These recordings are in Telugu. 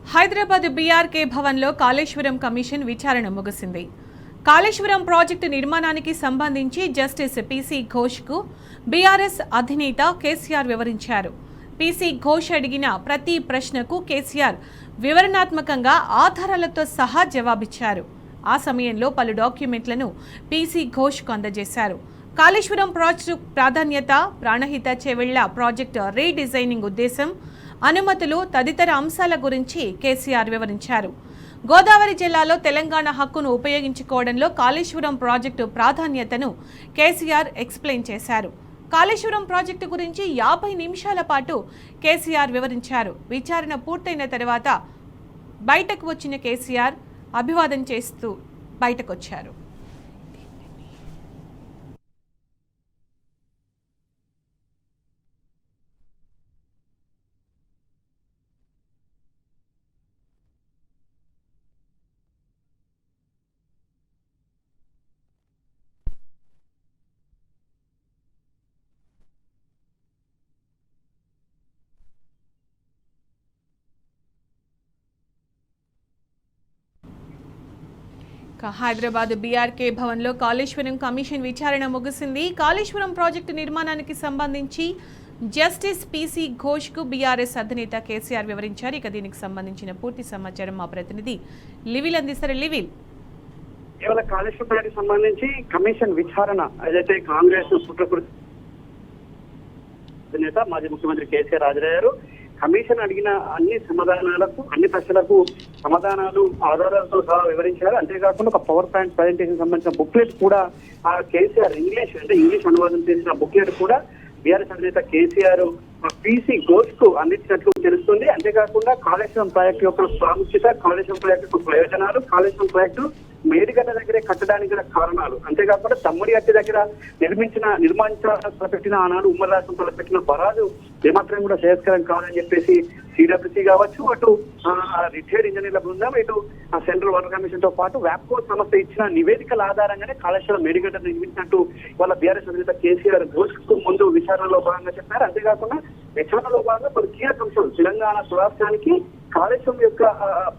హైదరాబాద్ బీఆర్కే భవన్లో కాళేశ్వరం కమిషన్ విచారణ ముగిసింది. కాళేశ్వరం ప్రాజెక్టు నిర్మాణానికి సంబంధించి జస్టిస్ పీసీ ఘోష్కు బీఆర్ఎస్ అధినేత కేసీఆర్ వివరించారు. పీసీ ఘోష్ అడిగిన ప్రతి ప్రశ్నకు కేసీఆర్ వివరణాత్మకంగా ఆధారాలతో సహా జవాబిచ్చారు. ఆ సమయంలో పలు డాక్యుమెంట్లను పీసీ ఘోష్కు అందజేశారు. కాళేశ్వరం ప్రాజెక్టు ప్రాధాన్యత, ప్రాణహిత చెవెళ్ల ప్రాజెక్టు రీడిజైనింగ్ ఉద్దేశం, అనుమతులు తదితర అంశాల గురించి కేసీఆర్ వివరించారు. గోదావరి జిల్లాలో తెలంగాణ హక్కును ఉపయోగించుకోవడంలో కాళేశ్వరం ప్రాజెక్టు ప్రాధాన్యతను కేసీఆర్ ఎక్స్ప్లెయిన్ చేశారు. కాళేశ్వరం ప్రాజెక్టు గురించి 50 నిమిషాల పాటు కేసీఆర్ వివరించారు. విచారణ పూర్తయిన తర్వాత బయటకు వచ్చిన కేసీఆర్ అభివాదం చేస్తూ బయటకొచ్చారు. హైదరాబాద్ బీఆర్కే భవన్లో కాళేశ్వరం కమిషన్ విచారణ ముగిసింది. కాళేశ్వరం ప్రాజెక్టు నిర్మాణానికి సంబంధించి జస్టిస్ పీసీ ఘోష్కు బీఆర్ఎస్ అధినేత కేసీఆర్ వివరించారు. ఇక దీనికి సంబంధించిన పూర్తి సమాచారం మా ప్రతినిధి లివిల్ అందిస్తారు. లివిల్, కేవలం కాళేశ్వరం ప్రాజెక్టు సంబంధించి కమిషన్ విచారణ ఏదైతే కాంగ్రెస్ అధినేత మాజీ ముఖ్యమంత్రి కేసీఆర్ హాజరయ్యారు. కమిషన్ అడిగిన అన్ని సమాధానాలకు, అన్ని ప్రశ్నలకు సమాధానాలు ఆధారాలతో సహా వివరించారు. అంతేకాకుండా ఒక పవర్ పాయింట్ ప్రజెంటేషన్ సంబంధించిన బుక్లెట్ కూడా ఆ కేసీఆర్ ఇంగ్లీష్ అనువాదం చేసిన బుక్లెట్ కూడా బీఆర్ఎస్ అధినేత కేసీఆర్ పీసీ ఘోష్ కు అందించినట్లు తెలుస్తుంది. అంతేకాకుండా కాళేశ్వరం ప్రాజెక్టు యొక్క ప్రాముఖ్యత, కాళేశ్వరం ప్రాజెక్టు ప్రయోజనాలు, కాళేశ్వరం ప్రాజెక్టు మేడిగడ్డ దగ్గరే కట్టడానికి గల కారణాలు, అంతేకాకుండా తమ్ముడి అట్టి దగ్గర నిర్మించాలని ఆనాడు ఉమ్మడి రాష్ట్రం తలపెట్టిన బరాజు ఏమాత్రం కూడా శ్రేయస్కరం కాదని చెప్పేసి సిడబ్ల్యూసీ కావచ్చు, అటు రిటైర్డ్ ఇంజనీర్ల బృందం, ఇటు సెంట్రల్ వాటర్ కమిషన్ తో పాటు వ్యాప్కో సంస్థ ఇచ్చిన నివేదికల ఆధారంగానే కాళేశ్వరం మేడిగడ్డ నిర్మించినట్టు వాళ్ళ బీఆర్ఎస్ అధినేత కేసీఆర్ ఘోష్ కు ముందు విచారణలో భాగంగా చెప్పారు. అంతేకాకుండా విచారణలో భాగంగా పలు కీలక అంశాలు, తెలంగాణ రాష్ట్రానికి కాళేశ్వరం యొక్క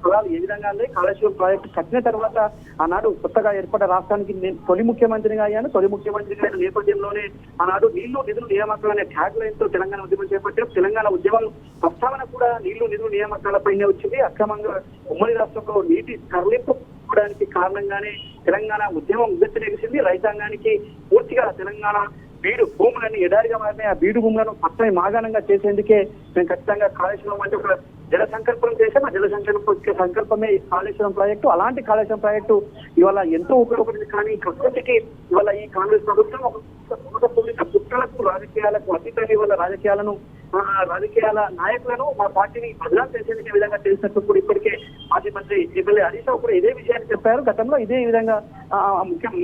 ఫలాలు ఏ విధంగా ఉన్నాయి, కాళేశ్వరం ప్రాజెక్టు కట్టిన తర్వాత ఆనాడు కొత్తగా ఏర్పడ్డ రాష్ట్రానికి నేను తొలి ముఖ్యమంత్రిగా అయ్యాను, తొలి ముఖ్యమంత్రిగా అయిన నేపథ్యంలోనే ఆనాడు నీళ్లు నిధులు నియామకాలు అనే ట్యాగ్ లైన్ తో తెలంగాణ ఉద్యమం చేపట్టారు. తెలంగాణ ఉద్యమం ప్రస్తావన కూడా నీళ్లు నిధులు నియామకాలపైనే వచ్చింది. అక్రమంగా ఉమ్మడి రాష్ట్రంలో నీటి తరలింపుకోవడానికి కారణంగానే తెలంగాణ ఉద్యమం ఉగ్గెత్తినెగిసింది. రైతాంగానికి పూర్తిగా తెలంగాణ బీడు భూములని ఎడారిగా మారినాయి. ఆ బీడు భూములను పచ్చని మాగాణంగా చేసేందుకే మేము ఖచ్చితంగా కాళేశ్వరం అంటే ఒక జల సంకల్పం చేసాం. ఆ జల సంకల్పమే కాళేశ్వరం ప్రాజెక్టు. అలాంటి కాళేశ్వరం ప్రాజెక్టు ఇవాళ ఎంతో ఉపయోగపడింది. కానీ ప్రకృతికి ఇవాళ ఈ కాంగ్రెస్ ప్రభుత్వం ఒక కుట్రలకు, రాజకీయాలకు అతీతంగా ఇవాళ రాజకీయాల నాయకులను మా పార్టీని బదనాలు చేసేందుకు విధంగా తెలిసినట్టు కూడా ఇప్పటికే మాజీ మంత్రి ఎమ్మెల్యే హరీష్ రావు కూడా ఇదే విషయాన్ని చెప్పారు. గతంలో ఇదే విధంగా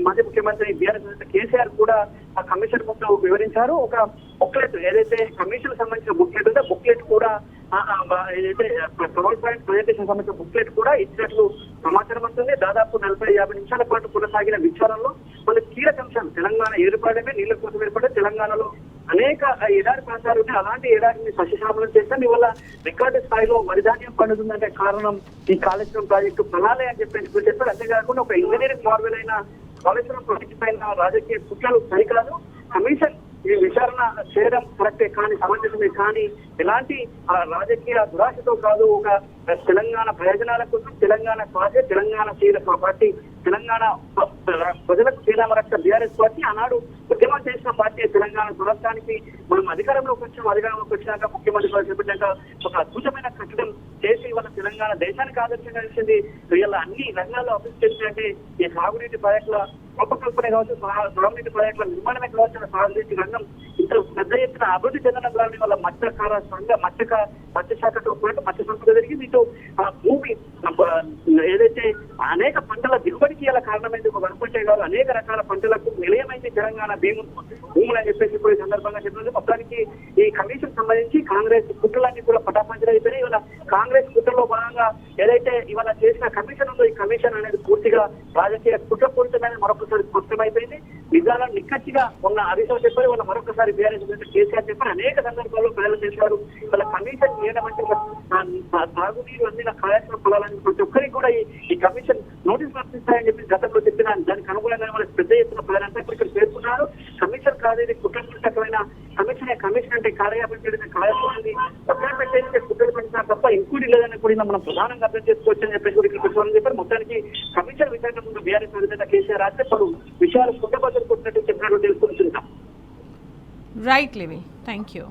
మాజీ ముఖ్యమంత్రి బీఆర్ఎస్ కేసీఆర్ కూడా ఆ కమిషన్ ముందు వివరించారు. ఒక బుక్లెట్ ఏదైతే కమిషన్ సంబంధించిన బుక్లెట్ ఉందో బుక్లెట్ కూడా ఏదైతే పవర్ పాయింట్ ప్రజెంటేషన్ సంబంధించిన బుక్లెట్ కూడా ఇచ్చినట్లు సమాచారం ఉంటుంది. దాదాపు 40-50 నిమిషాల పాటు కొనసాగిన విచారణలో కొన్ని కీలక అంశాలు, తెలంగాణ ఏర్పడమే, నీళ్ల కోసం ఏర్పడే తెలంగాణలో అనేక ఎడారి ప్రాంతాలు ఉన్నాయి. అలాంటి ఎడారిని సస్యశ్యామలం చేస్తాం. ఇవాళ రికార్డు స్థాయిలో వరిధాన్యం పండుతుందంటే కారణం ఈ కాళేశ్వరం ప్రాజెక్టు ఫలాలే అని చెప్పి చెప్పారు. అంతేకాకుండా ఒక ఇంజనీరింగ్ మార్వెల్ అయిన కాళేశ్వరం ప్రాజెక్టు పైన రాజకీయ కుట్రలు సరికాదు. కమిషన్ ఈ విచారణ చేయడం కరెక్టే, కానీ సమంజసమే, కానీ ఎలాంటి రాజకీయ దురాశతో కాదు. ఒక తెలంగాణ ప్రయోజనాల కోసం, తెలంగాణ పార్టీ, తెలంగాణ పార్టీ, తెలంగాణ ప్రజలకు శ్రీరామ రక్ష బీఆర్ఎస్ పార్టీ ఆనాడు ఉద్యమం చేసిన పార్టీ. తెలంగాణ రాష్ట్రానికి మనం అధికారంలోకి వచ్చినాక ముఖ్యమంత్రి చేపట్టాక ఒక అద్భుతమైన కట్టడం చేసి వాళ్ళ తెలంగాణ దేశానికి ఆదర్శంగా ఇచ్చింది. వీళ్ళ అన్ని రంగాల్లో అభివృద్ధి చేసినట్టే ఈ సాగునీటి ప్రాజెక్టుల రూపకల్పనే కావచ్చు, సాగునీటి ప్రాజెక్టుల నిర్మాణమే కావచ్చు, సాగునీటి రంగం ఇంత పెద్ద ఎత్తున అభివృద్ధి చెందడం ద్వారా వాళ్ళ మత్స్యశాఖతో పాటు మత్స్య సంపద జరిగింది. ఇటు భూమి ఏదైతే అనేక పంటల దిగుబడికి ఇలా కారణమైంది. ఒక వనపంటే కాదు, అనేక రకాల పంటలకు నిలయమైంది తెలంగాణ భూములు అని చెప్పేసి ఇప్పుడు ఈ సందర్భంగా చెప్తుంది. మొత్తానికి ఈ కమిషన్ సంబంధించి కాంగ్రెస్ కుట్రలన్నీ కూడా పటాపంచలు అయిపోయినాయి. ఇవాళ కాంగ్రెస్ కుట్రలో భాగంగా ఏదైతే ఇవాళ చేసిన కమిషన్ ఉందో ఈ కమిషన్ అనేది పూర్తిగా రాజకీయ కుట్రపూరితమైన మరొకసారి స్పష్టమైపోయింది. నిజాలను నిక్కచ్చిగా ఉన్న హరీశ్రావు చెప్పారు, వాళ్ళ మరొకసారి బీఆర్ఎస్ కేసీఆర్ చెప్పారు. అనేక సందర్భాల్లో ప్రజలు చేశారు. వాళ్ళ కమిషన్ చేయడం అంటే తాగునీరు అందిన కాయాల్సిన పొలాలని ప్రతి ఒక్కరికి కూడా ఈ కమిషన్ నోటీస్ పంపిస్తాయని చెప్పి గతంలో చెప్పిన దానికి అనుగుణంగా వాళ్ళకి పెద్ద ఎత్తున ప్రజలంతా ఇక్కడ పేర్కొన్నారు. కమిషన్ కాదు, ఇది కుట్రపూరితమైన కమిషన్ అంటే కార్యక్రమం చేయడం కార్యక్రమాన్ని పక్కన పెట్టేసి కుట్రలు పెట్టినారు తప్ప ఇంకోటి లేదని కూడా మనం ప్రధానంగా అర్థం చేసుకోవచ్చు అని చెప్పేసి కూడా ఇక్కడ పెట్టుకోవాలని చెప్పారు. మొత్తానికి కమిషన్ విచారణ ముందు బీఆర్ఎస్ అధినేత కేసీఆర్ రాస్తే పలు విషయాలు కుట్రబద్దలు కొట్టినట్టు చెప్పినట్టు తెలుసుకుంటున్నాం. Right Levy, thank you.